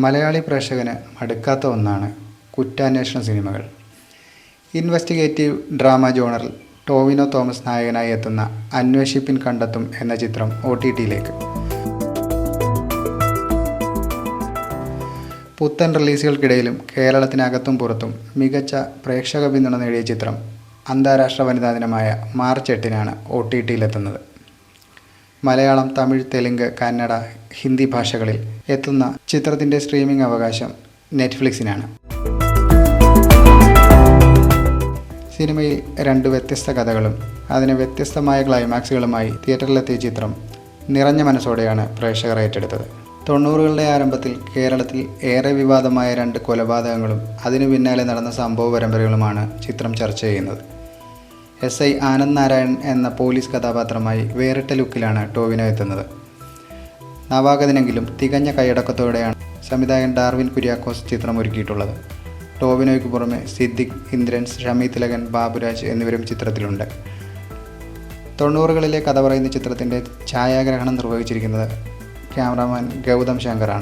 മലയാളി പ്രേക്ഷകന് മടുക്കാത്ത ഒന്നാണ് കുറ്റാന്വേഷണ സിനിമകൾ. ഇൻവെസ്റ്റിഗേറ്റീവ് ഡ്രാമ ജോണറിൽ ടോവിനോ തോമസ് നായകനായി എത്തുന്ന അന്വേഷിപ്പിൻ കണ്ടെത്തും എന്ന ചിത്രം OTTയിലേക്ക്. പുത്തൻ റിലീസുകൾക്കിടയിലും കേരളത്തിനകത്തും പുറത്തും മികച്ച പ്രേക്ഷക പിന്തുണ നേടിയ ചിത്രം അന്താരാഷ്ട്ര വനിതാ ദിനമായ മാർച്ച് 8-നാണ് OTTയിലെത്തുന്നത്. മലയാളം, തമിഴ്, തെലുങ്ക്, കന്നഡ, ഹിന്ദി ഭാഷകളിൽ എത്തുന്ന ചിത്രത്തിൻ്റെ സ്ട്രീമിംഗ് അവകാശം നെറ്റ്ഫ്ലിക്സിനാണ്. സിനിമയിൽ 2 വ്യത്യസ്ത കഥകളും അതിന് വ്യത്യസ്തമായ ക്ലൈമാക്സുകളുമായി തിയേറ്ററിലെത്തിയ ചിത്രം നിറഞ്ഞ മനസ്സോടെയാണ് പ്രേക്ഷകർ ഏറ്റെടുത്തത്. 90കളുടെ ആരംഭത്തിൽ കേരളത്തിൽ ഏറെ വിവാദമായ 2 കൊലപാതകങ്ങളും അതിനു പിന്നാലെ നടന്ന സംഭവ പരമ്പരകളുമാണ് ചിത്രം ചർച്ച ചെയ്യുന്നത്. SI ആനന്ദ് നാരായൺ എന്ന പോലീസ് കഥാപാത്രമായി വേറിട്ട ലുക്കിലാണ് ടോവിനോ എത്തുന്നത്. നവാഗതനെങ്കിലും തികഞ്ഞ കൈയടക്കത്തോടെയാണ് സംവിധായകൻ ഡാർവിൻ കുര്യാക്കോസ് ചിത്രം ഒരുക്കിയിട്ടുള്ളത്. ടോവിനോയ്ക്ക് പുറമെ സിദ്ദിഖ്, ഇന്ദ്രൻസ്, ഷമി തിലകൻ, ബാബുരാജ് എന്നിവരും ചിത്രത്തിലുണ്ട്. 90കളിലെ കഥ പറയുന്ന ചിത്രത്തിൻ്റെ ഛായാഗ്രഹണം നിർവഹിച്ചിരിക്കുന്നത് ക്യാമറാമാൻ ഗൗതം ശങ്കറാണ്.